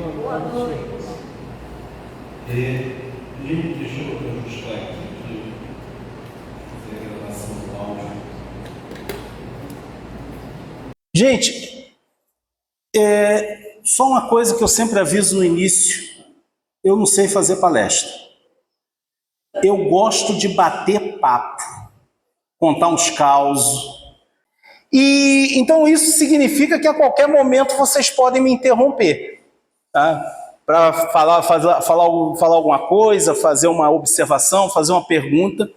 Boa noite. Deixa eu ajustar aqui, fazer a gravação do áudio. Gente, só uma coisa que eu sempre aviso no início: eu não sei fazer palestra. Eu gosto de bater papo, contar uns causos. E então isso significa que a qualquer momento vocês podem me interromper, tá? Para falar alguma coisa, fazer uma observação, fazer uma pergunta.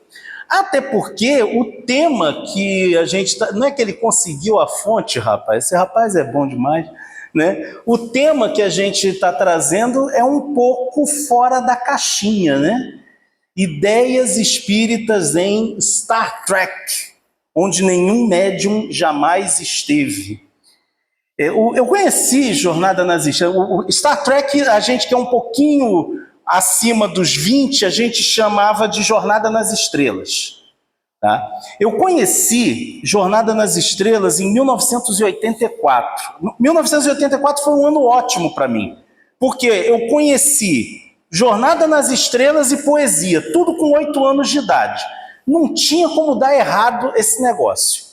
Até porque o tema que a gente não é que ele conseguiu a fonte, rapaz. Esse rapaz é bom demais, né? O tema que a gente está trazendo é um pouco fora da caixinha, né? Ideias espíritas em Star Trek, onde nenhum médium jamais esteve. Eu conheci Jornada nas Estrelas. O Star Trek, a gente que é um pouquinho acima dos 20, a gente chamava de Jornada nas Estrelas. Tá? Eu conheci Jornada nas Estrelas em 1984. 1984 foi um ano ótimo para mim, porque eu conheci Jornada nas Estrelas e poesia, tudo com 8 anos de idade. Não tinha como dar errado esse negócio.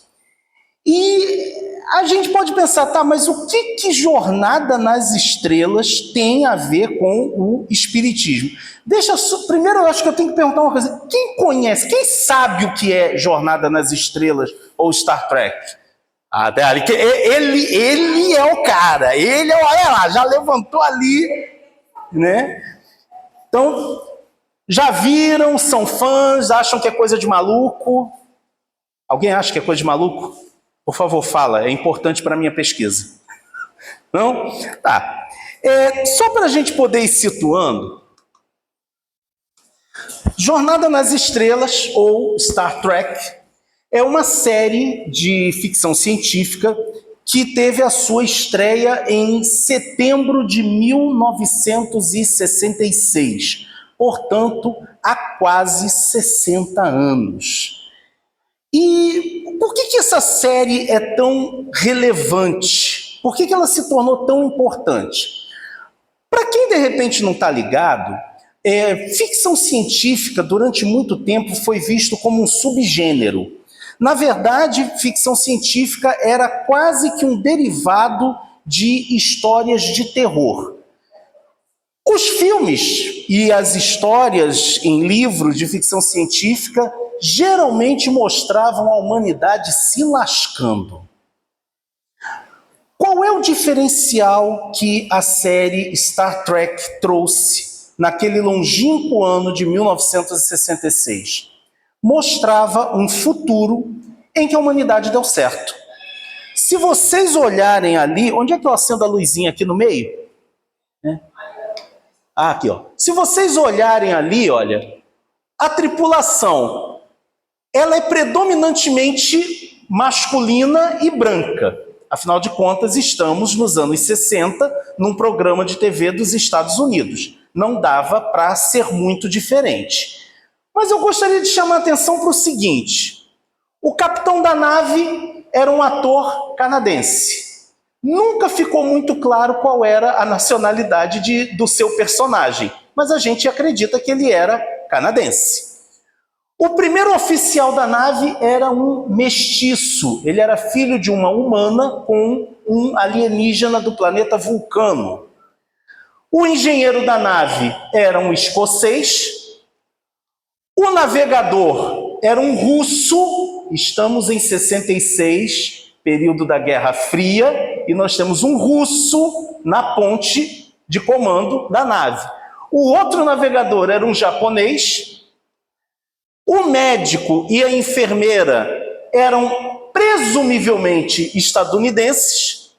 E a gente pode pensar, tá, mas o que Jornada nas Estrelas tem a ver com o Espiritismo? Primeiro eu acho que eu tenho que perguntar uma coisa: quem conhece, quem sabe o que é Jornada nas Estrelas ou Star Trek? Ele é o cara, olha lá, já levantou ali, né? Então, já viram, são fãs, acham que é coisa de maluco? Alguém acha que é coisa de maluco? Por favor, fala, é importante para a minha pesquisa. Não? Tá. Só para a gente poder ir situando, Jornada nas Estrelas, ou Star Trek, é uma série de ficção científica que teve a sua estreia em setembro de 1966, portanto, há quase 60 anos. E por que essa série é tão relevante? Por que ela se tornou tão importante? Para quem de repente não está ligado, ficção científica durante muito tempo foi visto como um subgênero. Na verdade, ficção científica era quase que um derivado de histórias de terror. Os filmes e as histórias em livros de ficção científica geralmente mostravam a humanidade se lascando. Qual é o diferencial que a série Star Trek trouxe naquele longínquo ano de 1966? Mostrava um futuro em que a humanidade deu certo. Se vocês olharem ali, onde é que eu acendo a luzinha aqui no meio? Aqui, ó. Se vocês olharem ali, olha, a tripulação, ela é predominantemente masculina e branca. Afinal de contas, estamos nos anos 60, num programa de TV dos Estados Unidos. Não dava para ser muito diferente. Mas eu gostaria de chamar a atenção para o seguinte: o capitão da nave era um ator canadense. Nunca ficou muito claro qual era a nacionalidade do seu personagem, mas a gente acredita que ele era canadense. O primeiro oficial da nave era um mestiço. Ele era filho de uma humana com um alienígena do planeta Vulcano. O engenheiro da nave era um escocês. O navegador era um russo. Estamos em 66, período da Guerra Fria, e nós temos um russo na ponte de comando da nave. O outro navegador era um japonês. O médico e a enfermeira eram presumivelmente estadunidenses,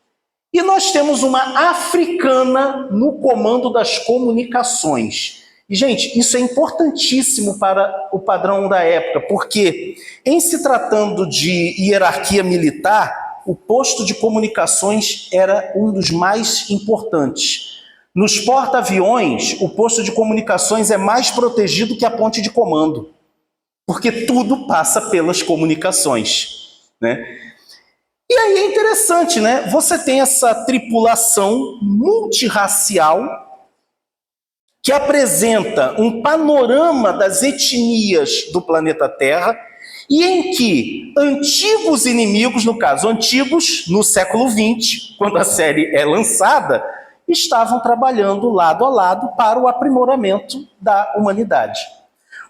e nós temos uma africana no comando das comunicações. E, gente, isso é importantíssimo para o padrão da época, porque, em se tratando de hierarquia militar, o posto de comunicações era um dos mais importantes. Nos porta-aviões, o posto de comunicações é mais protegido que a ponte de comando, porque tudo passa pelas comunicações, né? E aí é interessante, né? Você tem essa tripulação multirracial que apresenta um panorama das etnias do planeta Terra e em que antigos inimigos, no caso, antigos no século XX, quando a série é lançada, estavam trabalhando lado a lado para o aprimoramento da humanidade.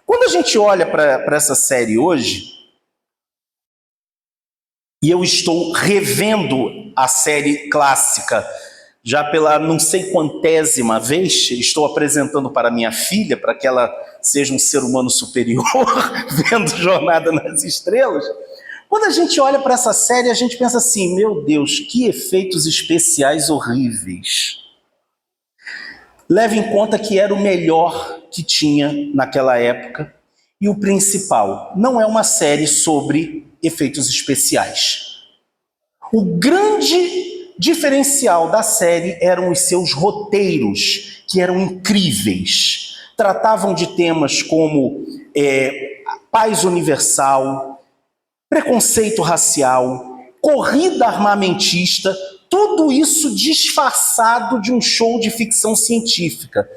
Quando a gente olha para essa série hoje, e eu estou revendo a série clássica já pela não sei quantésima vez, estou apresentando para minha filha, para que ela seja um ser humano superior, vendo Jornada nas Estrelas. Quando a gente olha para essa série, a gente pensa assim, meu Deus, que efeitos especiais horríveis. Leve em conta que era o melhor que tinha naquela época, e o principal, não é uma série sobre efeitos especiais. O grande diferencial da série eram os seus roteiros, que eram incríveis. Tratavam de temas como paz universal, preconceito racial, corrida armamentista, tudo isso disfarçado de um show de ficção científica.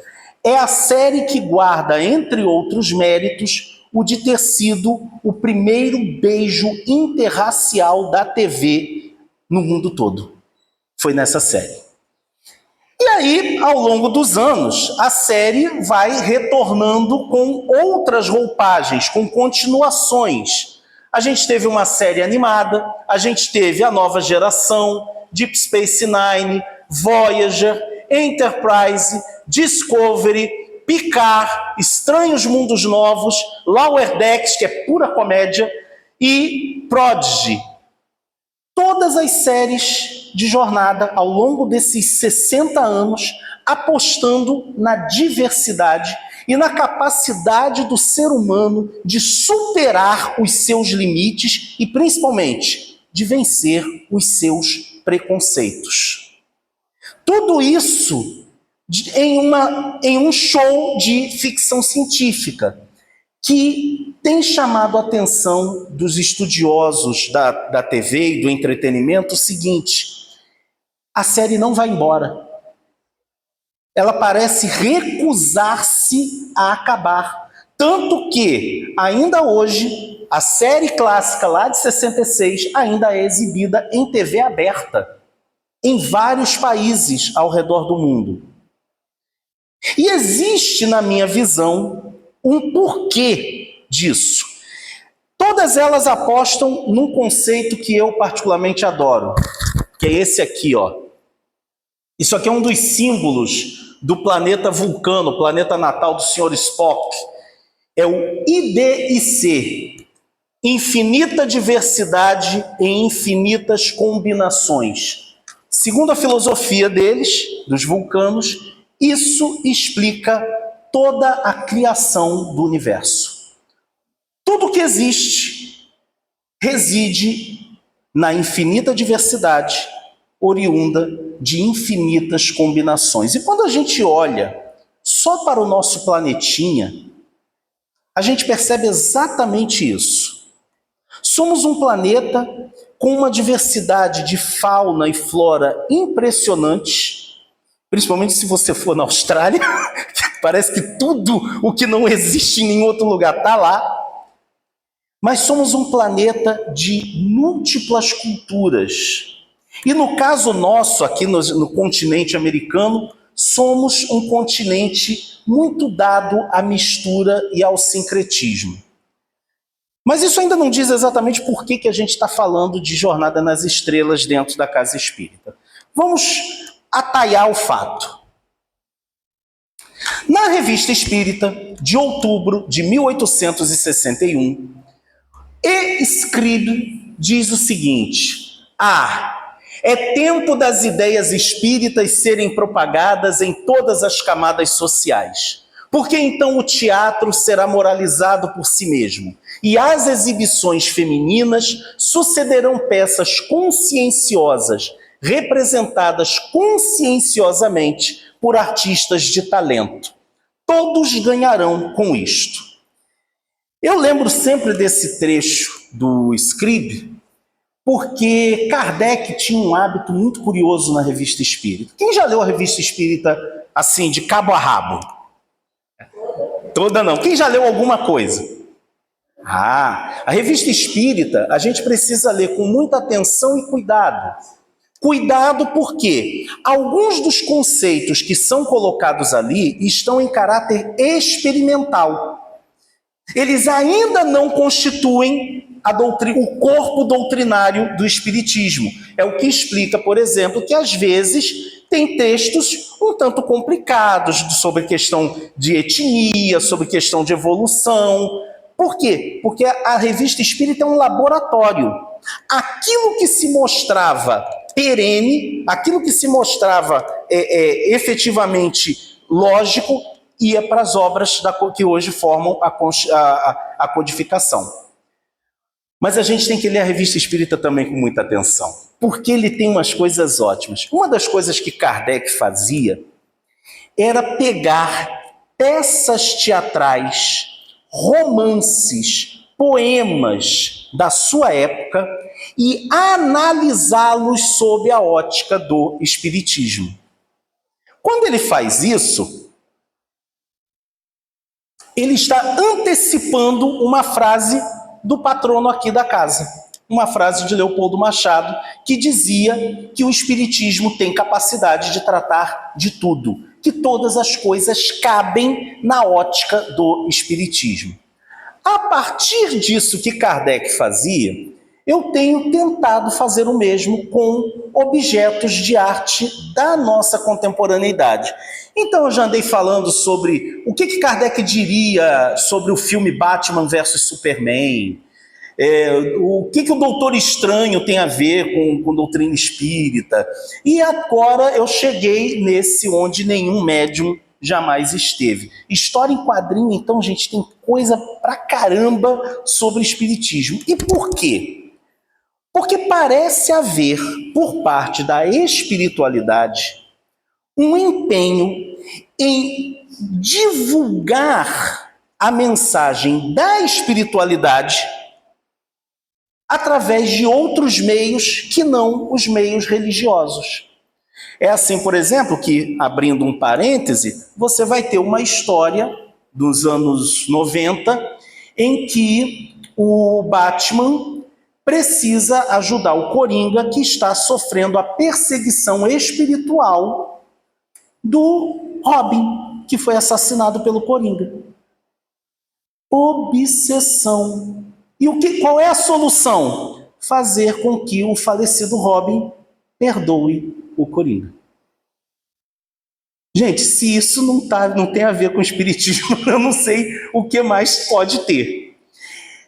É a série que guarda, entre outros méritos, o de ter sido o primeiro beijo interracial da TV no mundo todo. Foi nessa série. E aí, ao longo dos anos, a série vai retornando com outras roupagens, com continuações. A gente teve uma série animada, a gente teve a Nova Geração, Deep Space Nine, Voyager, Enterprise, Discovery, Picard, Estranhos Mundos Novos, Lower Decks, que é pura comédia, e Prodigy. Todas as séries de Jornada ao longo desses 60 anos, apostando na diversidade e na capacidade do ser humano de superar os seus limites e, principalmente, de vencer os seus preconceitos. Tudo isso em um show de ficção científica que tem chamado a atenção dos estudiosos da TV e do entretenimento o seguinte: a série não vai embora. Ela parece recusar-se a acabar. Tanto que, ainda hoje, a série clássica lá de 66 ainda é exibida em TV aberta, em vários países ao redor do mundo. E existe, na minha visão, um porquê disso. Todas elas apostam num conceito que eu particularmente adoro, que é esse aqui, ó. Isso aqui é um dos símbolos do planeta Vulcano, o planeta natal do Sr. Spock. É o IDIC, infinita diversidade em infinitas combinações. Segundo a filosofia deles, dos vulcanos, isso explica toda a criação do universo. Tudo que existe reside na infinita diversidade, oriunda de infinitas combinações. E quando a gente olha só para o nosso planetinha, a gente percebe exatamente isso. Somos um planeta com uma diversidade de fauna e flora impressionante, principalmente se você for na Austrália, parece que tudo o que não existe em nenhum outro lugar está lá. Mas somos um planeta de múltiplas culturas. E no caso nosso, aqui no continente americano, somos um continente muito dado à mistura e ao sincretismo. Mas isso ainda não diz exatamente por que a gente está falando de Jornada nas Estrelas dentro da Casa Espírita. Vamos atalhar o fato. Na Revista Espírita, de outubro de 1861, Scribe diz o seguinte: é tempo das ideias espíritas serem propagadas em todas as camadas sociais, porque então o teatro será moralizado por si mesmo, e às exibições femininas sucederão peças conscienciosas, representadas conscienciosamente por artistas de talento. Todos ganharão com isto. Eu lembro sempre desse trecho do Scribe, porque Kardec tinha um hábito muito curioso na Revista Espírita. Quem já leu a Revista Espírita assim, de cabo a rabo? Toda não. Quem já leu alguma coisa? A Revista Espírita a gente precisa ler com muita atenção e cuidado. Cuidado porque alguns dos conceitos que são colocados ali estão em caráter experimental. Eles ainda não constituem o corpo doutrinário do Espiritismo. É o que explica, por exemplo, que às vezes tem textos um tanto complicados sobre questão de etnia, sobre questão de evolução. Por quê? Porque a Revista Espírita é um laboratório. Aquilo que se mostrava perene, aquilo que se mostrava efetivamente lógico, ia para as obras que hoje formam a codificação. Mas a gente tem que ler a Revista Espírita também com muita atenção, porque ele tem umas coisas ótimas. Uma das coisas que Kardec fazia era pegar peças teatrais, romances, poemas da sua época e analisá-los sob a ótica do Espiritismo. Quando ele faz isso, ele está antecipando uma frase do patrono aqui da casa, uma frase de Leopoldo Machado, que dizia que o Espiritismo tem capacidade de tratar de tudo, que todas as coisas cabem na ótica do Espiritismo. A partir disso que Kardec fazia, eu tenho tentado fazer o mesmo com objetos de arte da nossa contemporaneidade. Então eu já andei falando sobre o que Kardec diria sobre o filme Batman vs Superman, o que o Doutor Estranho tem a ver com doutrina espírita. E agora eu cheguei nesse onde nenhum médium jamais esteve. História em quadrinho, então, gente, tem coisa pra caramba sobre espiritismo. E por quê? Porque parece haver, por parte da espiritualidade, um empenho em divulgar a mensagem da espiritualidade através de outros meios que não os meios religiosos. É assim, por exemplo, que, abrindo um parêntese, você vai ter uma história dos anos 90 em que o Batman precisa ajudar o Coringa, que está sofrendo a perseguição espiritual do Robin, que foi assassinado pelo Coringa. Obsessão. E qual é a solução? Fazer com que o falecido Robin perdoe o Coringa. Gente, se isso não tem a ver com o espiritismo, eu não sei o que mais pode ter.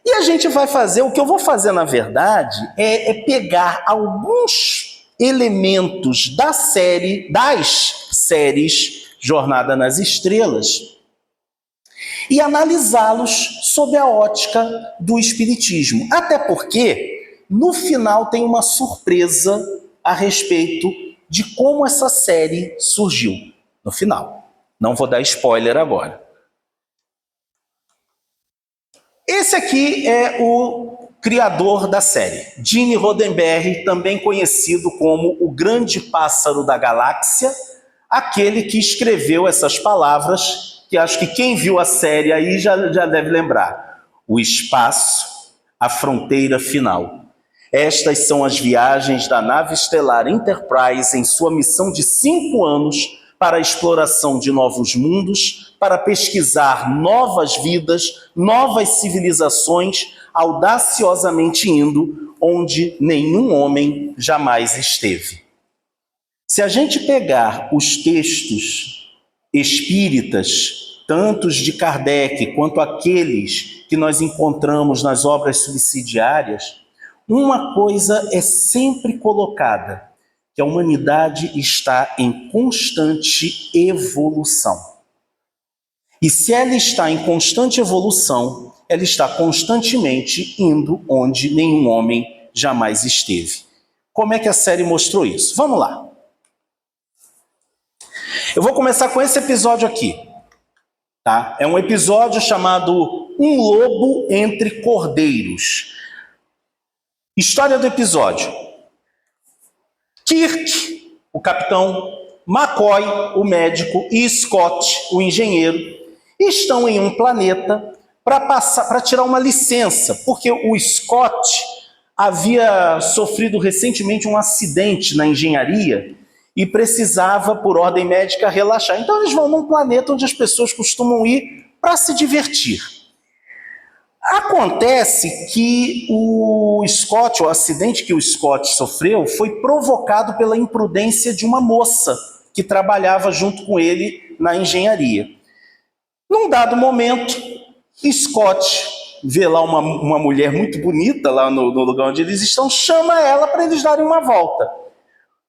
E a gente vai fazer, o que eu vou fazer na verdade, é pegar alguns elementos das séries Jornada nas Estrelas e analisá-los sob a ótica do espiritismo. Até porque, no final, tem uma surpresa a respeito de como essa série surgiu. No final. Não vou dar spoiler agora. Esse aqui é o criador da série, Gene Roddenberry, também conhecido como o Grande Pássaro da Galáxia, aquele que escreveu essas palavras, que acho que quem viu a série aí já deve lembrar. O espaço, a fronteira final. Estas são as viagens da nave estelar Enterprise em sua missão de 5 anos para a exploração de novos mundos, para pesquisar novas vidas, novas civilizações, audaciosamente indo onde nenhum homem jamais esteve. Se a gente pegar os textos espíritas, tantos de Kardec quanto aqueles que nós encontramos nas obras subsidiárias, uma coisa é sempre colocada, que a humanidade está em constante evolução. E se ela está em constante evolução, ela está constantemente indo onde nenhum homem jamais esteve. Como é que a série mostrou isso? Vamos lá. Eu vou começar com esse episódio aqui. Tá? É um episódio chamado Um Lobo entre Cordeiros. História do episódio. Kirk, o capitão, McCoy, o médico, e Scott, o engenheiro, estão em um planeta para tirar uma licença, porque o Scott havia sofrido recentemente um acidente na engenharia e precisava, por ordem médica, relaxar. Então eles vão num planeta onde as pessoas costumam ir para se divertir. Acontece que o acidente que o Scott sofreu foi provocado pela imprudência de uma moça que trabalhava junto com ele na engenharia. Num dado momento, Scott vê lá uma mulher muito bonita lá no lugar onde eles estão, chama ela para eles darem uma volta.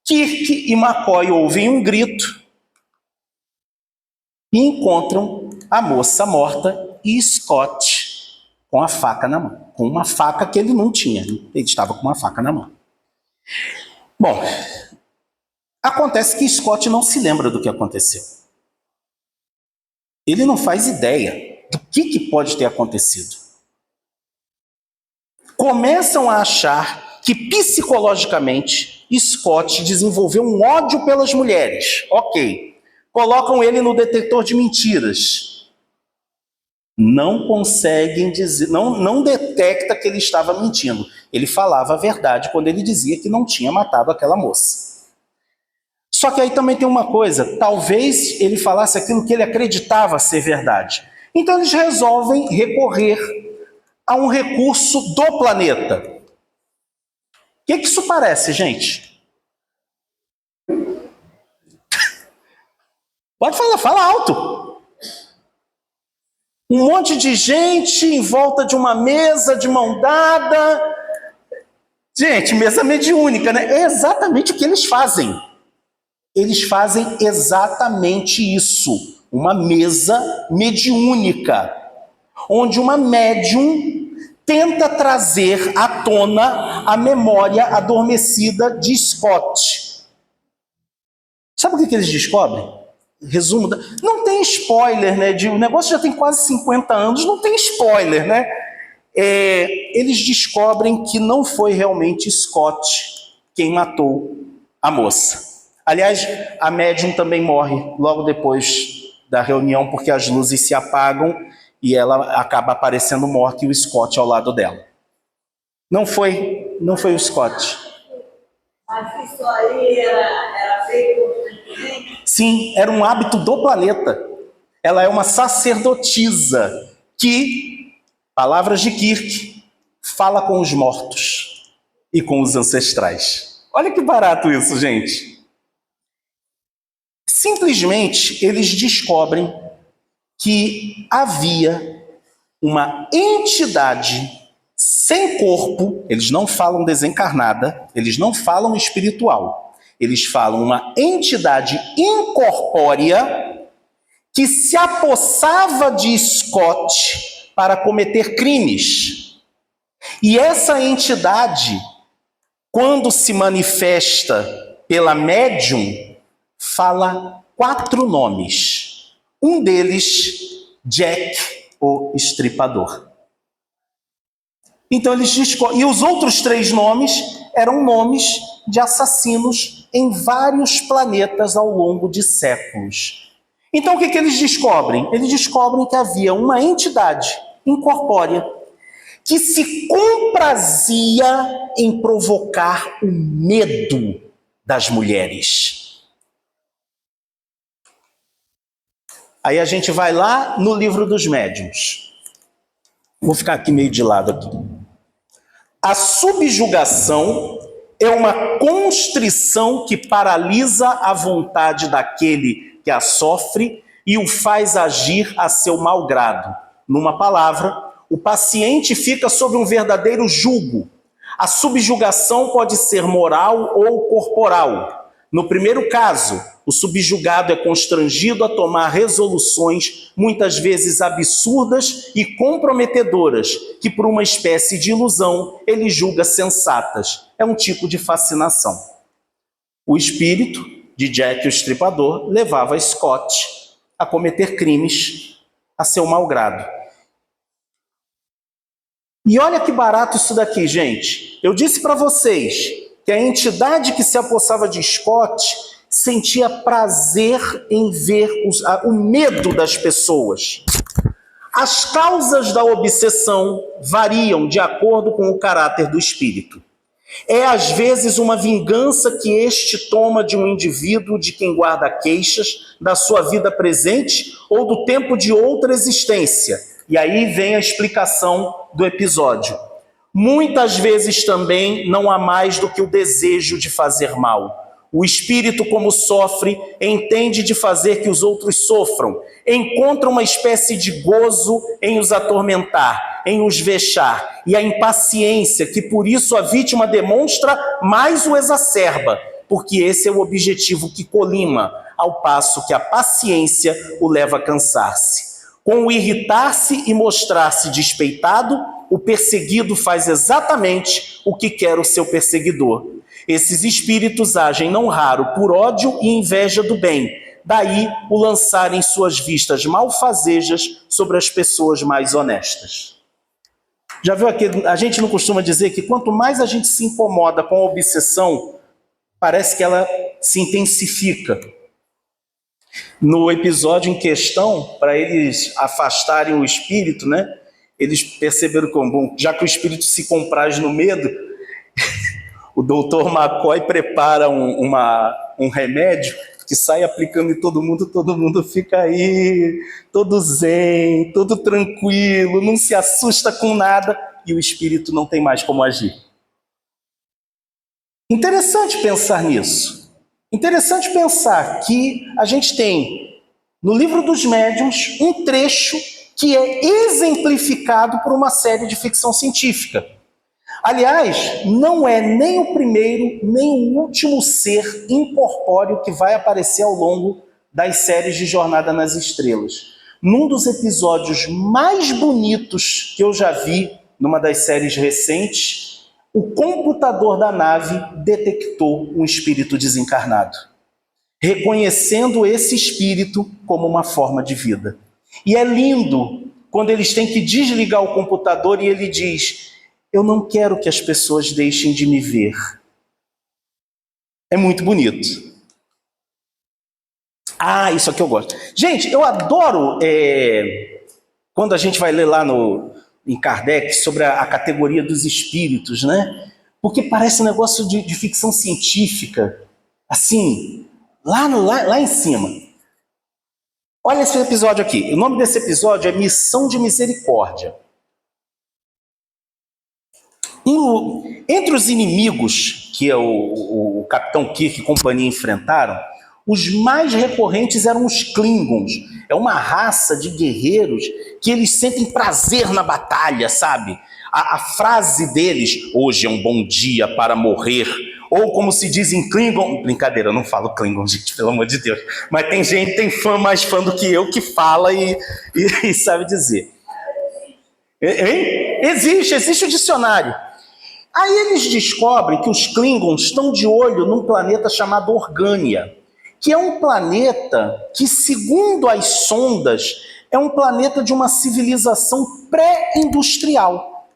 Kirk e McCoy ouvem um grito e encontram a moça morta e Scott com a faca na mão. Com uma faca que ele não tinha. Ele estava com uma faca na mão. Bom, acontece que Scott não se lembra do que aconteceu. Ele não faz ideia do que pode ter acontecido. Começam a achar que psicologicamente Scott desenvolveu um ódio pelas mulheres. Ok. Colocam ele no detector de mentiras. Não conseguem dizer, não detecta que ele estava mentindo. Ele falava a verdade quando ele dizia que não tinha matado aquela moça. Só que aí também tem uma coisa, talvez ele falasse aquilo que ele acreditava ser verdade. Então eles resolvem recorrer a um recurso do planeta. O que isso parece, gente? Pode falar, fala alto. Um monte de gente em volta de uma mesa, de mão dada. Gente, mesa mediúnica, né? É exatamente o que eles fazem. Eles fazem exatamente isso. Uma mesa mediúnica, onde uma médium tenta trazer à tona a memória adormecida de Scott. Sabe o que eles descobrem? Resumo, não tem spoiler, né? O negócio já tem quase 50 anos, não tem spoiler, né? Eles descobrem que não foi realmente Scott quem matou a moça. Aliás, a médium também morre logo depois da reunião, porque as luzes se apagam e ela acaba aparecendo morta e o Scott ao lado dela. Não foi o Scott. Mas isso aí era feito. Sim, era um hábito do planeta. Ela é uma sacerdotisa que, palavras de Kirk, fala com os mortos e com os ancestrais. Olha que barato isso, gente. Simplesmente eles descobrem que havia uma entidade sem corpo, eles não falam desencarnada, eles não falam espiritual, eles falam uma entidade incorpórea que se apossava de Scott para cometer crimes. E essa entidade, quando se manifesta pela médium, fala 4 nomes. Um deles, Jack, o Estripador. Então eles descobrem. E os outros 3 nomes eram nomes de assassinos em vários planetas ao longo de séculos. Então o que eles descobrem? Eles descobrem que havia uma entidade incorpórea que se comprazia em provocar o medo das mulheres. Aí a gente vai lá no livro dos médiuns. Vou ficar aqui meio de lado aqui. A subjugação é uma constrição que paralisa a vontade daquele que a sofre e o faz agir a seu malgrado. Numa palavra, o paciente fica sob um verdadeiro jugo. A subjugação pode ser moral ou corporal. No primeiro caso, o subjugado é constrangido a tomar resoluções muitas vezes absurdas e comprometedoras, que por uma espécie de ilusão ele julga sensatas. É um tipo de fascinação. O espírito de Jack o Estripador levava Scott a cometer crimes a seu malgrado. E olha que barato isso daqui, gente. Eu disse para vocês que a entidade que se apossava de Scott sentia prazer em ver o medo das pessoas. As causas da obsessão variam de acordo com o caráter do espírito. É às vezes uma vingança que este toma de um indivíduo de quem guarda queixas da sua vida presente ou do tempo de outra existência. E aí vem a explicação do episódio. Muitas vezes também não há mais do que o desejo de fazer mal. O espírito, como sofre, entende de fazer que os outros sofram, encontra uma espécie de gozo em os atormentar, em os vexar, e a impaciência que por isso a vítima demonstra mais o exacerba, porque esse é o objetivo que colima, ao passo que a paciência o leva a cansar-se. Com o irritar-se e mostrar-se despeitado, o perseguido faz exatamente o que quer o seu perseguidor. Esses espíritos agem não raro por ódio e inveja do bem, daí o lançarem suas vistas malfazejas sobre as pessoas mais honestas. Já viu aqui? A gente não costuma dizer que quanto mais a gente se incomoda com a obsessão, parece que ela se intensifica. No episódio em questão, para eles afastarem o espírito, né? Eles perceberam como, já que o espírito se compraz no medo, o doutor McCoy prepara um remédio que sai aplicando em todo mundo fica aí, todo zen, todo tranquilo, não se assusta com nada, e o espírito não tem mais como agir. Interessante pensar nisso. Interessante pensar que a gente tem, no livro dos médiuns, um trecho que é exemplificado por uma série de ficção científica. Aliás, não é nem o primeiro, nem o último ser incorpóreo que vai aparecer ao longo das séries de Jornada nas Estrelas. Num dos episódios mais bonitos que eu já vi, numa das séries recentes, o computador da nave detectou um espírito desencarnado, reconhecendo esse espírito como uma forma de vida. E é lindo quando eles têm que desligar o computador e ele diz: eu não quero que as pessoas deixem de me ver. É muito bonito. Ah, isso aqui eu gosto. Gente, eu adoro quando a gente vai ler lá em Kardec sobre a categoria dos espíritos, né? Porque parece um negócio de ficção científica, assim, lá em cima. Olha esse episódio aqui. O nome desse episódio é Missão de Misericórdia. Entre os inimigos que o Capitão Kirk e companhia enfrentaram, os mais recorrentes eram os Klingons. É uma raça de guerreiros que eles sentem prazer na batalha, sabe? A frase deles, hoje é um bom dia para morrer, ou como se diz em Klingon, brincadeira, eu não falo Klingon, gente, pelo amor de Deus, mas tem gente, tem fã mais fã do que eu que fala e sabe dizer. Hein? Existe o dicionário. Aí eles descobrem que os Klingons estão de olho num planeta chamado Orgânia, que é um planeta que, segundo as sondas, é um planeta de uma civilização pré-industrial.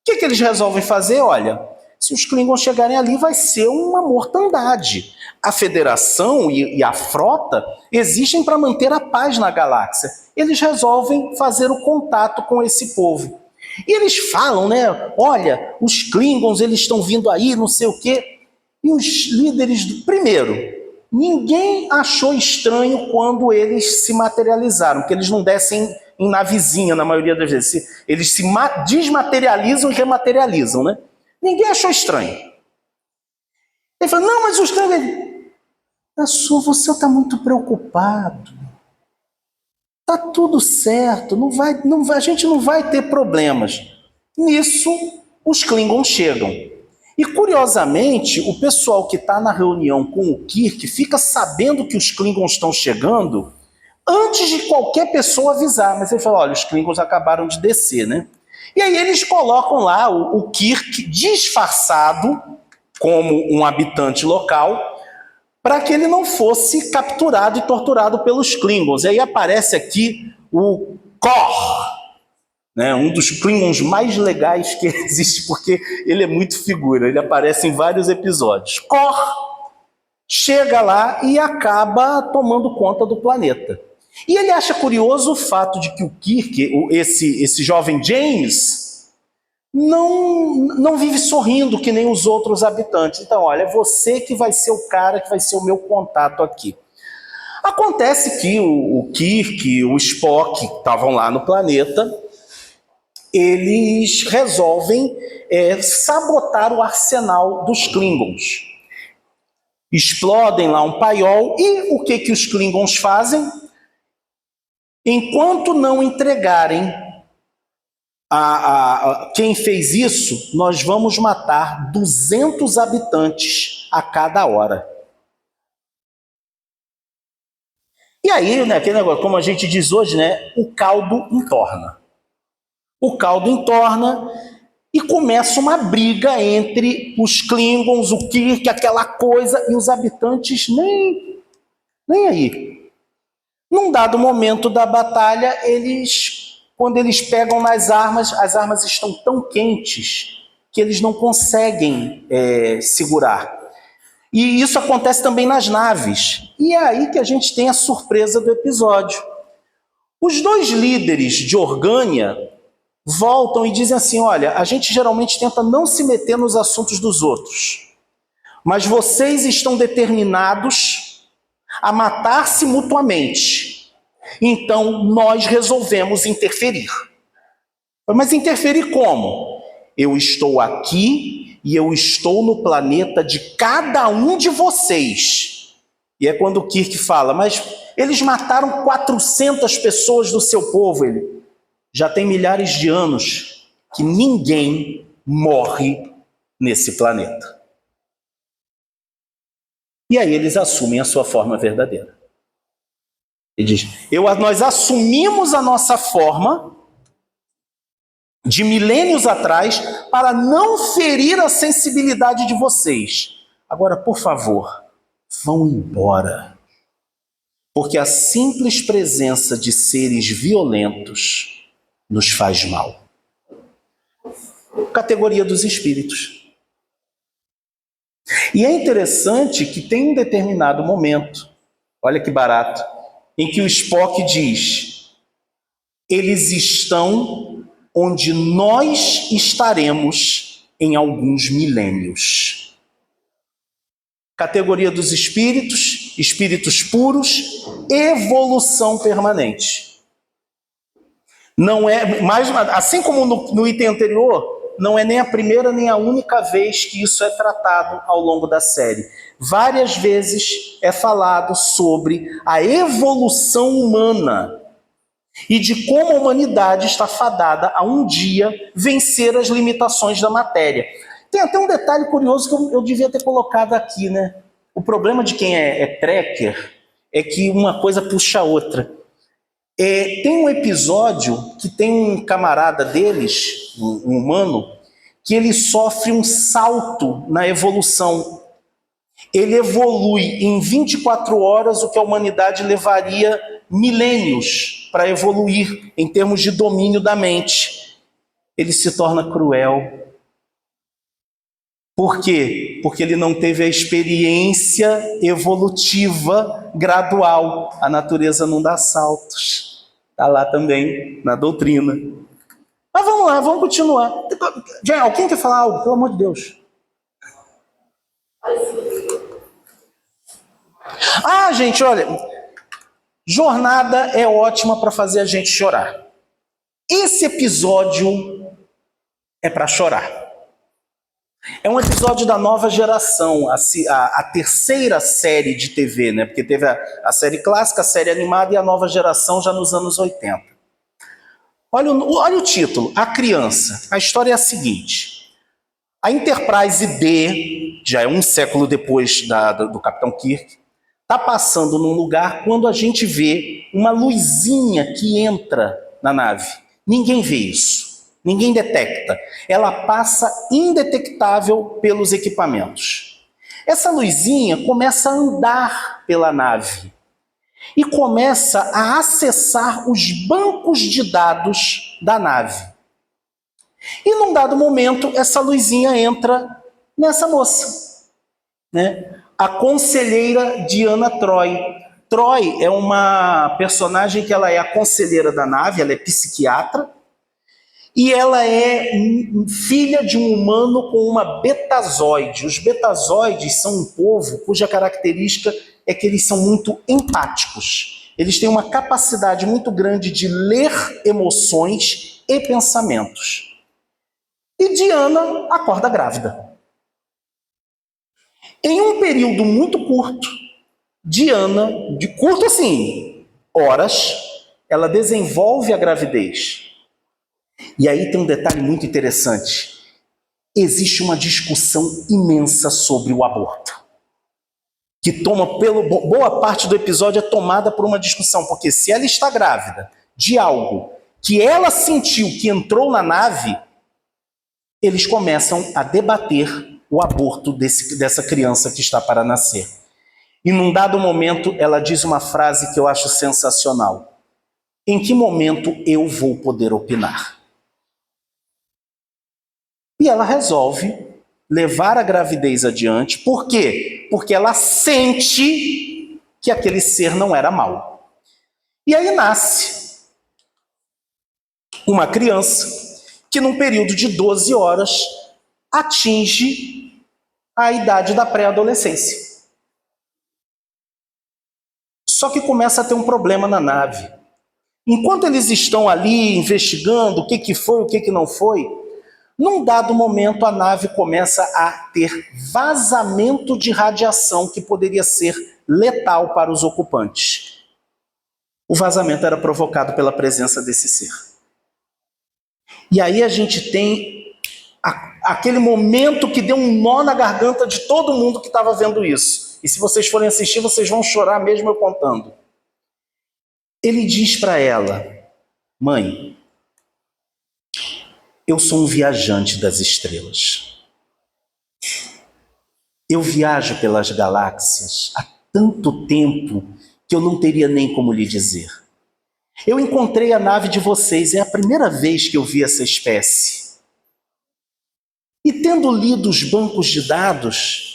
O que eles resolvem fazer? Olha, se os Klingons chegarem ali, vai ser uma mortandade. A Federação e a frota existem para manter a paz na galáxia. Eles resolvem fazer o contato com esse povo. E eles falam, né? Olha, os Klingons, eles estão vindo aí, não sei o quê. E os líderes, primeiro, ninguém achou estranho quando eles se materializaram, porque eles não descem em navezinha na maioria das vezes. Eles se desmaterializam e rematerializam, né? Ninguém achou estranho. Ele falou, não, mas os Klingons... Você está muito preocupado. Tá tudo certo, a gente não vai ter problemas. Nisso, os Klingons chegam. E, curiosamente, o pessoal que está na reunião com o Kirk fica sabendo que os Klingons estão chegando antes de qualquer pessoa avisar. Mas ele fala, olha, os Klingons acabaram de descer, né? E aí eles colocam lá o Kirk disfarçado como um habitante local, para que ele não fosse capturado e torturado pelos Klingons. E aí aparece aqui o Kor. né? Um dos Klingons mais legais que existe, porque ele é muito figura, ele aparece em vários episódios. Kor chega lá e acaba tomando conta do planeta. E ele acha curioso o fato de que o Kirk, esse jovem James, não vive sorrindo que nem os outros habitantes. Então, olha, é você que vai ser o cara que vai ser o meu contato aqui. Acontece que o Kirk, o Spock, que estavam lá no planeta, eles resolvem sabotar o arsenal dos Klingons. Explodem lá um paiol e o que os Klingons fazem? Enquanto não entregarem quem fez isso, nós vamos matar 200 habitantes a cada hora. E aí, né, aquele negócio, como a gente diz hoje, né, o caldo entorna. O caldo entorna e começa uma briga entre os Klingons, o Kirk, aquela coisa, e os habitantes nem aí. Num dado momento da batalha, quando eles pegam nas armas, as armas estão tão quentes que eles não conseguem segurar. E isso acontece também nas naves. E é aí que a gente tem a surpresa do episódio. Os dois líderes de Orgânia voltam e dizem assim, olha, a gente geralmente tenta não se meter nos assuntos dos outros, mas vocês estão determinados a matar-se mutuamente. Então, nós resolvemos interferir. Mas interferir como? Eu estou aqui e eu estou no planeta de cada um de vocês. E é quando o Kirk fala, mas eles mataram 400 pessoas do seu povo. Ele, já tem milhares de anos que ninguém morre nesse planeta. E aí eles assumem a sua forma verdadeira. Ele diz, nós assumimos a nossa forma de milênios atrás para não ferir a sensibilidade de vocês. Agora, por favor, vão embora. Porque a simples presença de seres violentos nos faz mal. Categoria dos espíritos. E é interessante que tem um determinado momento, olha que barato, em que o Spock diz, eles estão onde nós estaremos em alguns milênios. Categoria dos espíritos, espíritos puros, evolução permanente. Não é, mais, assim como no item anterior, não é nem a primeira nem a única vez que isso é tratado ao longo da série. Várias vezes é falado sobre a evolução humana e de como a humanidade está fadada a um dia vencer as limitações da matéria. Tem até um detalhe curioso que eu devia ter colocado aqui, né? O problema de quem é trekker é que uma coisa puxa a outra. Tem um episódio que tem um camarada deles, um humano, que ele sofre um salto na evolução. Ele evolui em 24 horas o que a humanidade levaria milênios para evoluir em termos de domínio da mente. Ele se torna cruel. Por quê? Porque ele não teve a experiência evolutiva gradual. A natureza não dá saltos. Está lá também na doutrina. Mas vamos lá, vamos continuar. Alguém quer falar algo? Pelo amor de Deus. Gente, olha, jornada é ótima para fazer a gente chorar. Esse episódio é para chorar. É um episódio da nova geração, a terceira série de TV, né? Porque teve a série clássica, a série animada e a nova geração já nos anos 80. Olha o título, A Criança. A história é a seguinte. A Enterprise D, já é um século depois do Capitão Kirk, está passando num lugar quando a gente vê uma luzinha que entra na nave. Ninguém vê isso. Ninguém detecta. Ela passa indetectável pelos equipamentos. Essa luzinha começa a andar pela nave. e começa a acessar os bancos de dados da nave. E num dado momento, essa luzinha entra nessa moça, né? A conselheira Diana Troy. Troy é uma personagem que ela é a conselheira da nave, ela é psiquiatra, e ela é filha de um humano com uma betazoide. Os betazoides são um povo cuja característica é que eles são muito empáticos. Eles têm uma capacidade muito grande de ler emoções e pensamentos. E Diana acorda grávida. Em um período muito curto, Diana, de curto assim, horas, ela desenvolve a gravidez. E aí tem um detalhe muito interessante. Existe uma discussão imensa sobre o aborto. Que boa parte do episódio é tomada por uma discussão. Porque se ela está grávida de algo que ela sentiu que entrou na nave, eles começam a debater o aborto dessa criança que está para nascer. E num dado momento, ela diz uma frase que eu acho sensacional. Em que momento eu vou poder opinar? E ela resolve levar a gravidez adiante. Por quê? Porque ela sente que aquele ser não era mau. E aí nasce uma criança que num período de 12 horas atinge a idade da pré-adolescência. Só que começa a ter um problema na nave. Enquanto eles estão ali investigando o que foi, o que não foi, num dado momento a nave começa a ter vazamento de radiação que poderia ser letal para os ocupantes. O vazamento era provocado pela presença desse ser. E aí a gente tem aquele momento que deu um nó na garganta de todo mundo que estava vendo isso. E se vocês forem assistir, vocês vão chorar mesmo eu contando. Ele diz para ela: mãe, eu sou um viajante das estrelas. Eu viajo pelas galáxias há tanto tempo que eu não teria nem como lhe dizer. Eu encontrei a nave de vocês, é a primeira vez que eu vi essa espécie. E tendo lido os bancos de dados,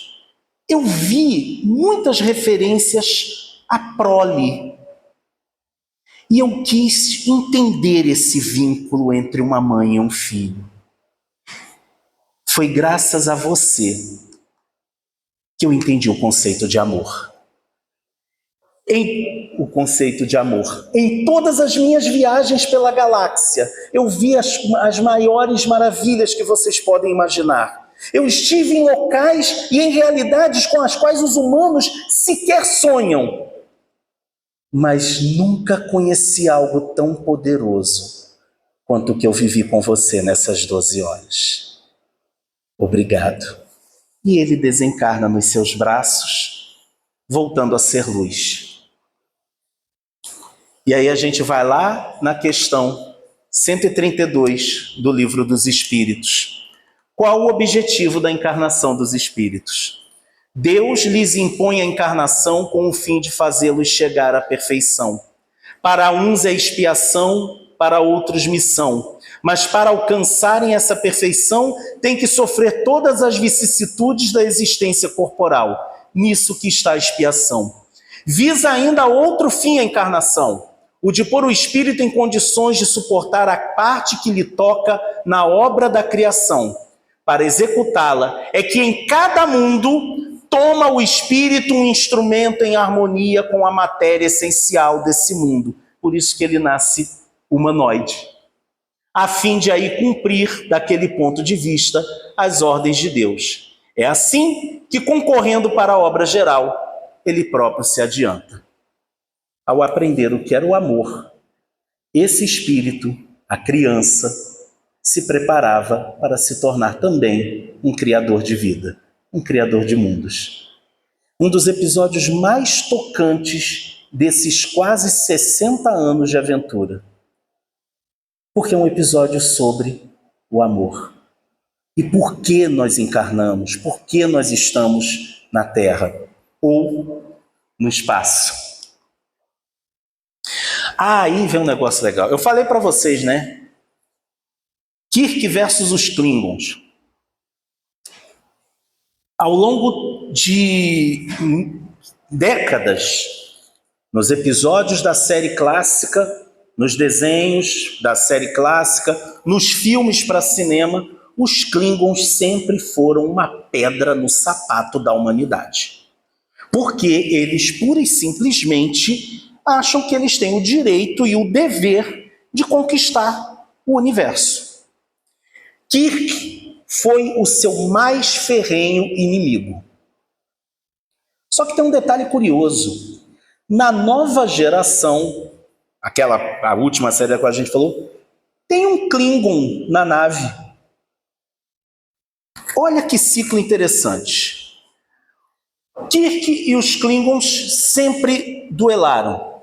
eu vi muitas referências à prole. E eu quis entender esse vínculo entre uma mãe e um filho. Foi graças a você que eu entendi o conceito de amor. Em todas as minhas viagens pela galáxia, eu vi as maiores maravilhas que vocês podem imaginar. Eu estive em locais e em realidades com as quais os humanos sequer sonham. Mas nunca conheci algo tão poderoso quanto o que eu vivi com você nessas 12 horas. Obrigado. E ele desencarna nos seus braços, voltando a ser luz. E aí a gente vai lá na questão 132 do Livro dos Espíritos. Qual o objetivo da encarnação dos espíritos? Deus lhes impõe a encarnação com o fim de fazê-los chegar à perfeição. Para uns é expiação, para outros missão. Mas para alcançarem essa perfeição, têm que sofrer todas as vicissitudes da existência corporal. Nisso que está a expiação. Visa ainda outro fim a encarnação, o de pôr o espírito em condições de suportar a parte que lhe toca na obra da criação. Para executá-la, é que em cada mundo toma o espírito um instrumento em harmonia com a matéria essencial desse mundo. Por isso que ele nasce humanoide, a fim de aí cumprir, daquele ponto de vista, as ordens de Deus. É assim que, concorrendo para a obra geral, ele próprio se adianta. Ao aprender o que era o amor, esse espírito, a criança, se preparava para se tornar também um criador de vida, um criador de mundos. Um dos episódios mais tocantes desses quase 60 anos de aventura. Porque é um episódio sobre o amor. E por que nós encarnamos? Por que nós estamos na Terra ou no espaço? Ah, aí vem um negócio legal. Eu falei para vocês, né? Kirk versus os Klingons. Ao longo de décadas, nos episódios da série clássica, nos desenhos da série clássica, nos filmes para cinema, os Klingons sempre foram uma pedra no sapato da humanidade. Porque eles, pura e simplesmente, acham que eles têm o direito e o dever de conquistar o universo. Kirk foi o seu mais ferrenho inimigo. Só que tem um detalhe curioso. Na nova geração, a última série da qual a gente falou, tem um Klingon na nave. Olha que ciclo interessante. Kirk e os Klingons sempre duelaram.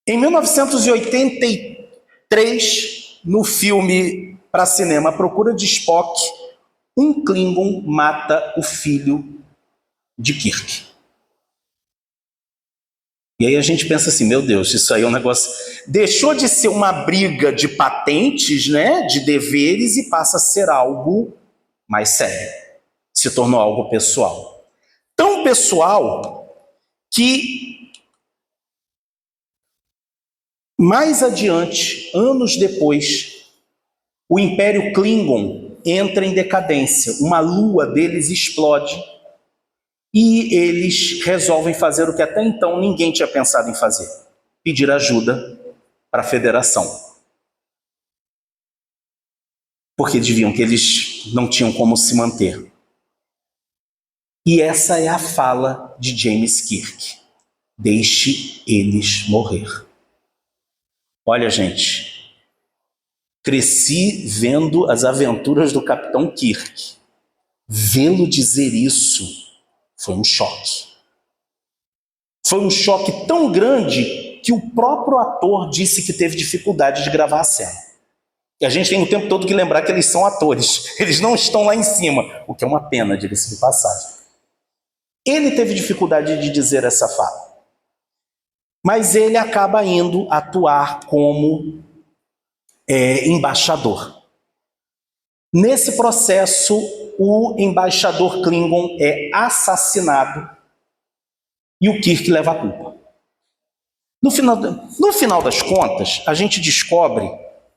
Em 1983, no filme para cinema A Procura de Spock, um Klingon mata o filho de Kirk. E aí a gente pensa assim, meu Deus, isso aí é um negócio... Deixou de ser uma briga de patentes, né, de deveres, e passa a ser algo mais sério. Se tornou algo pessoal. Tão pessoal que mais adiante, anos depois, o Império Klingon entra em decadência. Uma lua deles explode e eles resolvem fazer o que até então ninguém tinha pensado em fazer: pedir ajuda para a Federação. Porque viam que eles não tinham como se manter. E essa é a fala de James Kirk: deixe eles morrer. Olha, gente, cresci vendo as aventuras do Capitão Kirk. Vê-lo dizer isso foi um choque. Foi um choque tão grande que o próprio ator disse que teve dificuldade de gravar a cena. E a gente tem o tempo todo que lembrar que eles são atores. Eles não estão lá em cima, o que é uma pena, diga-se de passagem. Ele teve dificuldade de dizer essa fala. Mas ele acaba indo atuar como embaixador. Nesse processo, o embaixador Klingon é assassinado e o Kirk leva a culpa. No final das contas, a gente descobre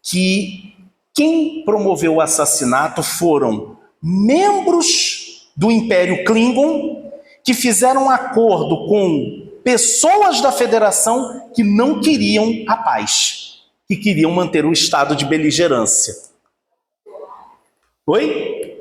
que quem promoveu o assassinato foram membros do Império Klingon que fizeram um acordo com pessoas da Federação que não queriam a paz, que queriam manter o estado de beligerância. Oi?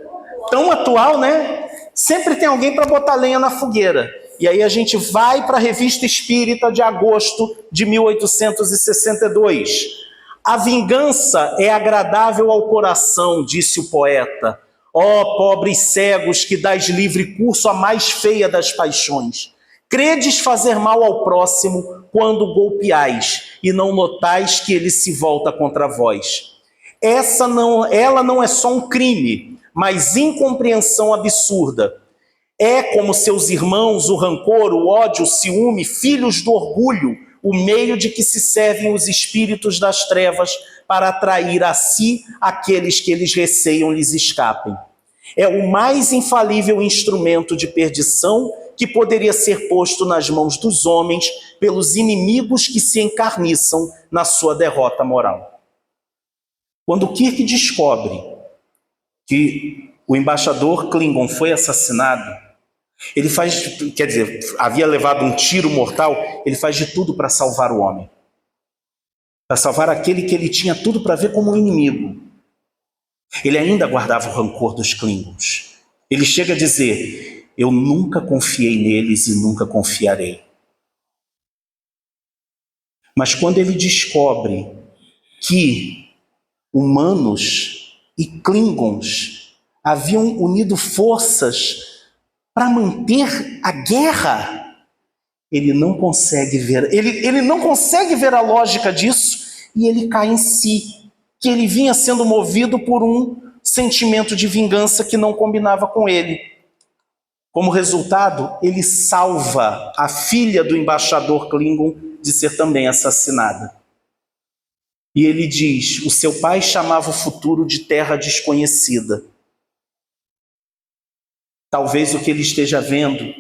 Tão atual, né? Sempre tem alguém para botar lenha na fogueira. E aí a gente vai para a Revista Espírita de agosto de 1862. A vingança é agradável ao coração, disse o poeta. Ó pobres cegos que dais livre curso à mais feia das paixões. Credes fazer mal ao próximo quando golpeais, e não notais que ele se volta contra vós. Ela não é só um crime, mas incompreensão absurda. É como seus irmãos, o rancor, o ódio, o ciúme, filhos do orgulho, o meio de que se servem os espíritos das trevas para atrair a si aqueles que eles receiam lhes escapem. É o mais infalível instrumento de perdição que poderia ser posto nas mãos dos homens pelos inimigos que se encarniçam na sua derrota moral. Quando Kirk descobre que o embaixador Klingon foi assassinado, ele havia levado um tiro mortal, ele faz de tudo para salvar o homem. Para salvar aquele que ele tinha tudo para ver como um inimigo. Ele ainda guardava o rancor dos Klingons. Ele chega a dizer: eu nunca confiei neles e nunca confiarei. Mas quando ele descobre que humanos e Klingons haviam unido forças para manter a guerra, ele não consegue ver, ele não consegue ver a lógica disso, e ele cai em si, que ele vinha sendo movido por um sentimento de vingança que não combinava com ele. Como resultado, ele salva a filha do embaixador Klingon de ser também assassinada. E ele diz: o seu pai chamava o futuro de terra desconhecida. Talvez o que ele esteja vendo,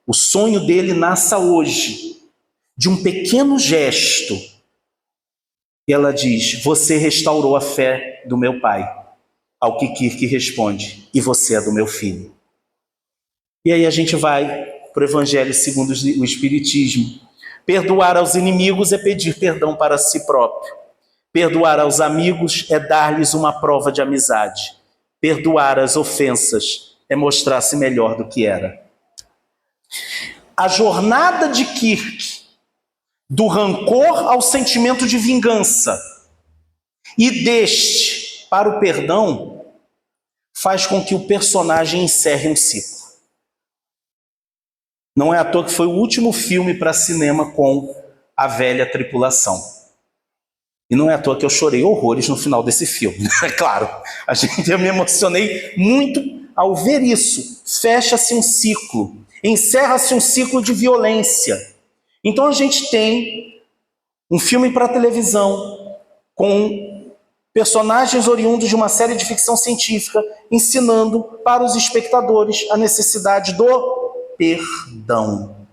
o sonho dele nasça hoje, de um pequeno gesto. E ela diz: você restaurou a fé do meu pai. Ao que Kirk responde: e você é do meu filho. E aí a gente vai para o Evangelho segundo o Espiritismo. Perdoar aos inimigos é pedir perdão para si próprio. Perdoar aos amigos é dar-lhes uma prova de amizade. Perdoar as ofensas é mostrar-se melhor do que era. A jornada de Kirk, do rancor ao sentimento de vingança, e deste para o perdão, faz com que o personagem encerre um ciclo. Não é à toa que foi o último filme para cinema com a velha tripulação. E não é à toa que eu chorei horrores no final desse filme. É claro, eu me emocionei muito ao ver isso. Fecha-se um ciclo, encerra-se um ciclo de violência. Então a gente tem um filme para televisão com personagens oriundos de uma série de ficção científica ensinando para os espectadores a necessidade do perdão,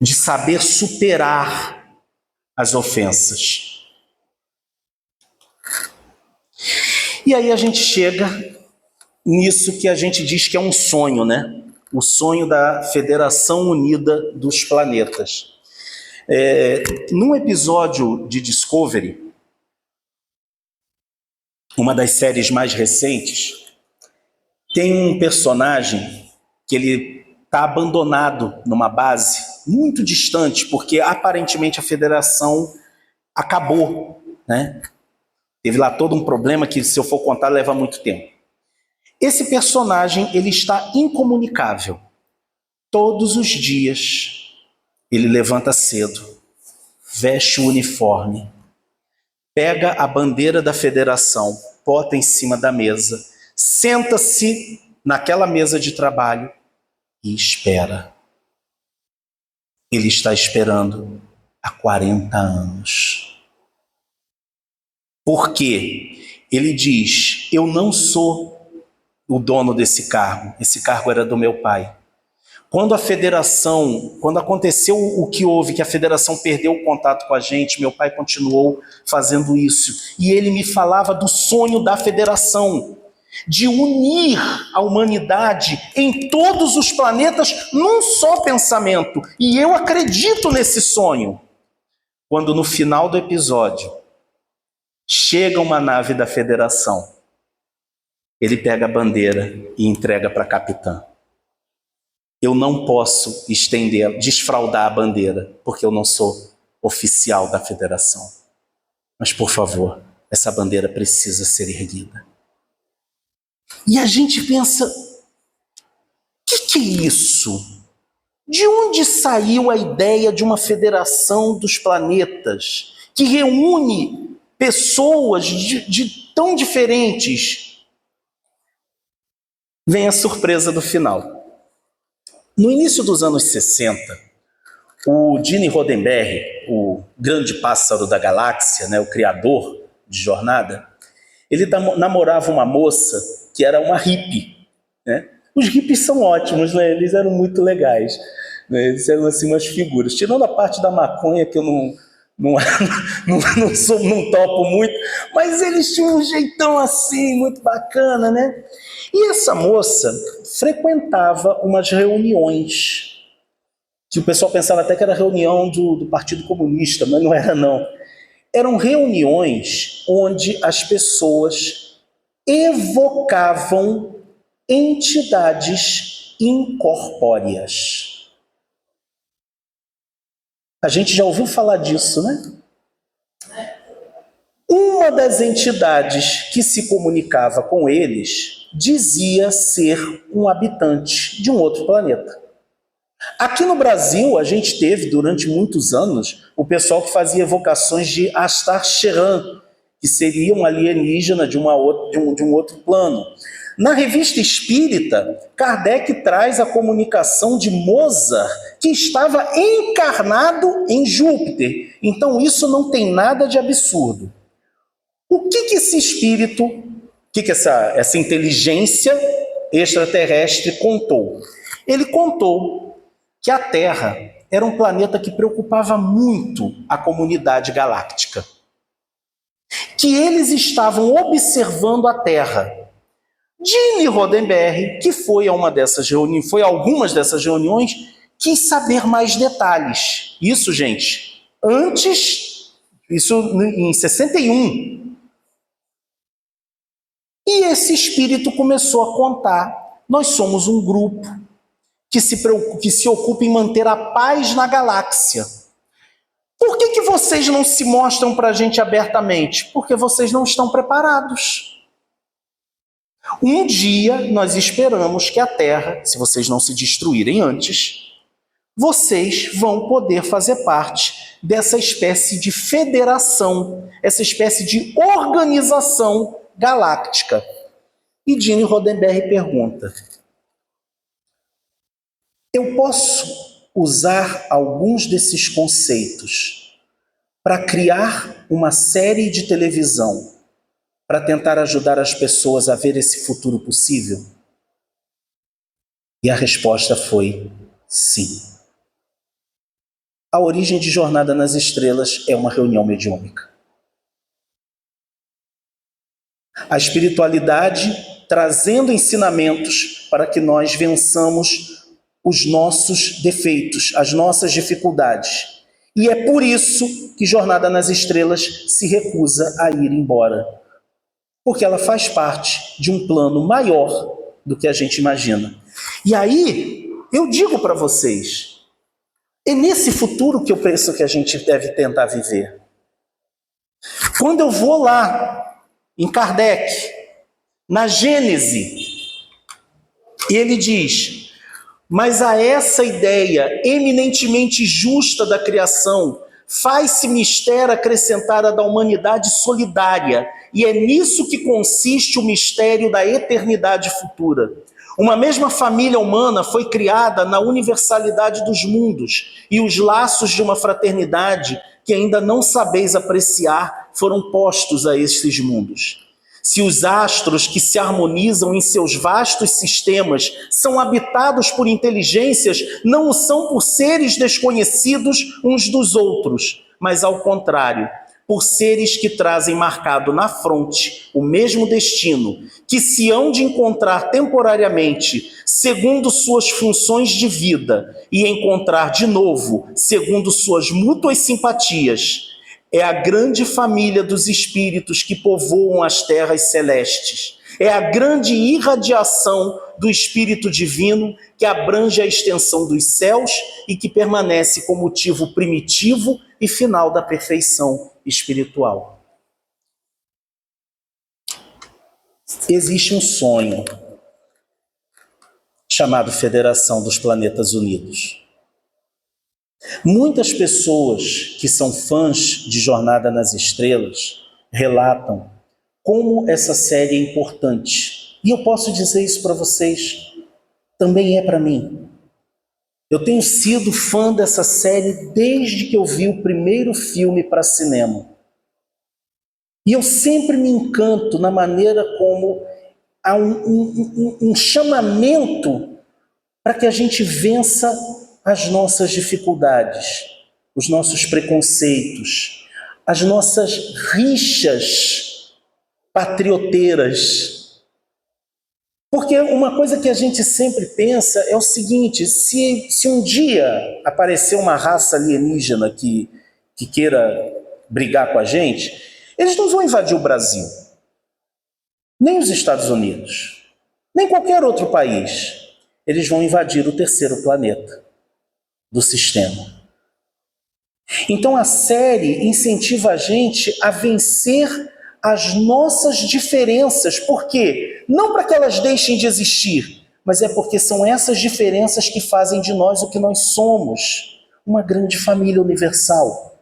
de saber superar as ofensas. E aí a gente chega nisso que a gente diz que é um sonho, né? O sonho da Federação Unida dos Planetas. Num episódio de Discovery, uma das séries mais recentes, tem um personagem que ele está abandonado numa base muito distante, porque aparentemente a federação acabou, né? Teve lá todo um problema que, se eu for contar, leva muito tempo. Esse personagem, ele está incomunicável. Todos os dias, ele levanta cedo, veste o uniforme, pega a bandeira da federação, bota em cima da mesa, senta-se naquela mesa de trabalho e espera. Ele está esperando há 40 anos. Por quê? Ele diz: eu não sou o dono desse cargo. Esse cargo era do meu pai. Quando aconteceu o que houve, que a federação perdeu o contato com a gente, meu pai continuou fazendo isso. E ele me falava do sonho da federação, de unir a humanidade em todos os planetas num só pensamento. E eu acredito nesse sonho. Quando no final do episódio chega uma nave da federação, ele pega a bandeira e entrega para a capitã. Eu não posso desfraldar a bandeira, porque eu não sou oficial da federação. Mas, por favor, essa bandeira precisa ser erguida. E a gente pensa: o que é isso? De onde saiu a ideia de uma federação dos planetas que reúne pessoas de tão diferentes? Vem a surpresa do final. No início dos anos 60, o Gene Roddenberry, o grande pássaro da galáxia, né, o criador de Jornada, ele namorava uma moça que era uma hippie, né? Os hippies são ótimos, né? Eles eram muito legais, né? Eles eram assim umas figuras. Tirando a parte da maconha, que eu não topo muito, mas eles tinham um jeitão assim, muito bacana, né? E essa moça frequentava umas reuniões, que o pessoal pensava até que era reunião do Partido Comunista, mas não era não. Eram reuniões onde as pessoas evocavam entidades incorpóreas. A gente já ouviu falar disso, né? Uma das entidades que se comunicava com eles dizia ser um habitante de um outro planeta. Aqui no Brasil, a gente teve, durante muitos anos, o pessoal que fazia evocações de Astar Sheran, que seria um alienígena de um outro plano. Na Revista Espírita, Kardec traz a comunicação de Mozart, que estava encarnado em Júpiter. Então isso não tem nada de absurdo. O que esse espírito, essa inteligência extraterrestre contou? Ele contou que a Terra era um planeta que preocupava muito a comunidade galáctica. Que eles estavam observando a Terra. Gene Roddenberry, que foi a algumas dessas reuniões, quis saber mais detalhes. Isso, gente, isso em 61. E esse espírito começou a contar: nós somos um grupo que se ocupa em manter a paz na galáxia. Por que vocês não se mostram para a gente abertamente? Porque vocês não estão preparados. Um dia nós esperamos que a Terra, se vocês não se destruírem antes, vocês vão poder fazer parte dessa espécie de federação, essa espécie de organização galáctica. E Gene Roddenberry pergunta: eu posso usar alguns desses conceitos para criar uma série de televisão para tentar ajudar as pessoas a ver esse futuro possível? E a resposta foi sim. A origem de Jornada nas Estrelas é uma reunião mediúnica. A espiritualidade trazendo ensinamentos para que nós vençamos os nossos defeitos, as nossas dificuldades. E é por isso que Jornada nas Estrelas se recusa a ir embora. Porque ela faz parte de um plano maior do que a gente imagina. E aí, eu digo para vocês, é nesse futuro que eu penso que a gente deve tentar viver. Quando eu vou lá, em Kardec, na Gênese, ele diz: mas a essa ideia eminentemente justa da criação, faz-se mistério acrescentar a da humanidade solidária, e é nisso que consiste o mistério da eternidade futura. Uma mesma família humana foi criada na universalidade dos mundos, e os laços de uma fraternidade que ainda não sabeis apreciar foram postos a estes mundos. Se os astros que se harmonizam em seus vastos sistemas são habitados por inteligências, não o são por seres desconhecidos uns dos outros, mas ao contrário, por seres que trazem marcado na fronte o mesmo destino, que se hão de encontrar temporariamente segundo suas funções de vida e encontrar de novo segundo suas mútuas simpatias. É a grande família dos espíritos que povoam as terras celestes. É a grande irradiação do Espírito Divino que abrange a extensão dos céus e que permanece como motivo primitivo e final da perfeição espiritual. Existe um sonho chamado Federação dos Planetas Unidos. Muitas pessoas que são fãs de Jornada nas Estrelas relatam como essa série é importante. E eu posso dizer isso para vocês, também é para mim. Eu tenho sido fã dessa série desde que eu vi o primeiro filme para cinema. E eu sempre me encanto na maneira como há um chamamento para que a gente vença as nossas dificuldades, os nossos preconceitos, as nossas rixas patrioteiras. Porque uma coisa que a gente sempre pensa é o seguinte: se um dia aparecer uma raça alienígena que queira brigar com a gente, eles não vão invadir o Brasil, nem os Estados Unidos, nem qualquer outro país. Eles vão invadir o terceiro planeta do sistema. Então a série incentiva a gente a vencer as nossas diferenças. Por quê? Não para que elas deixem de existir, mas é porque são essas diferenças que fazem de nós o que nós somos, uma grande família universal.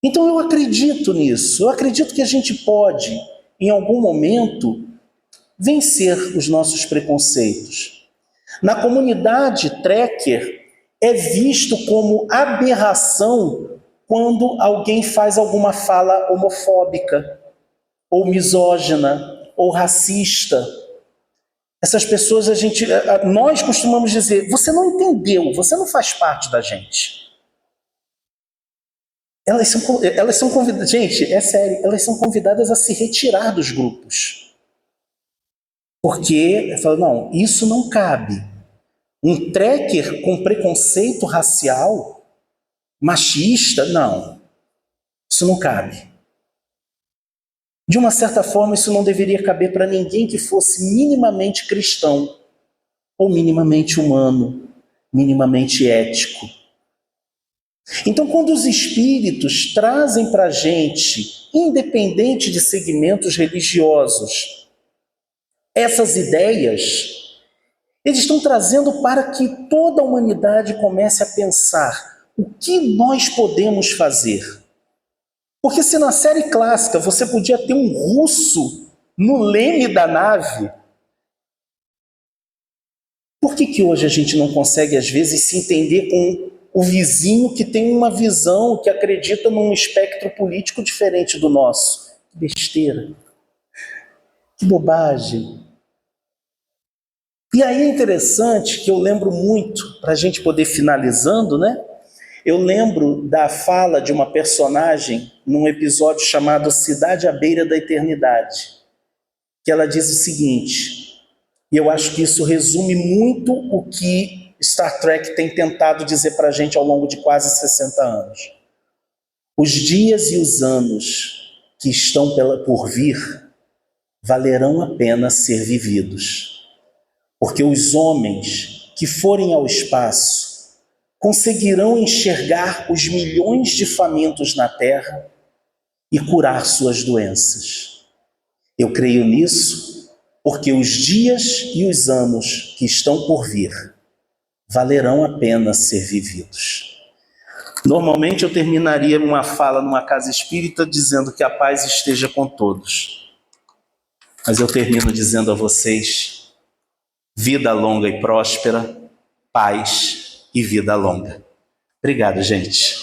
Então eu acredito nisso, eu acredito que a gente pode, em algum momento, vencer os nossos preconceitos. Na comunidade tracker, é visto como aberração quando alguém faz alguma fala homofóbica, ou misógina, ou racista. Essas pessoas, nós costumamos dizer, você não entendeu, você não faz parte da gente. Elas são convidadas, gente, é sério, elas são convidadas a se retirar dos grupos. Porque, não, isso não cabe. Um tracker com preconceito racial, machista, não. Isso não cabe. De uma certa forma, isso não deveria caber para ninguém que fosse minimamente cristão, ou minimamente humano, minimamente ético. Então, quando os espíritos trazem para a gente, independente de segmentos religiosos, essas ideias, eles estão trazendo para que toda a humanidade comece a pensar o que nós podemos fazer. Porque se na série clássica você podia ter um russo no leme da nave, por que hoje a gente não consegue, às vezes, se entender com o vizinho que tem uma visão, que acredita num espectro político diferente do nosso? Que besteira. Que bobagem. E aí é interessante que eu lembro muito, para a gente poder finalizando, né? Eu lembro da fala de uma personagem num episódio chamado Cidade à Beira da Eternidade, que ela diz o seguinte, e eu acho que isso resume muito o que Star Trek tem tentado dizer para a gente ao longo de quase 60 anos. Os dias e os anos que estão por vir valerão a pena ser vividos, porque os homens que forem ao espaço conseguirão enxergar os milhões de famintos na Terra e curar suas doenças. Eu creio nisso porque os dias e os anos que estão por vir valerão a pena ser vividos. Normalmente eu terminaria uma fala numa casa espírita dizendo que a paz esteja com todos. Mas eu termino dizendo a vocês, vida longa e próspera, paz e vida longa. Obrigado, gente.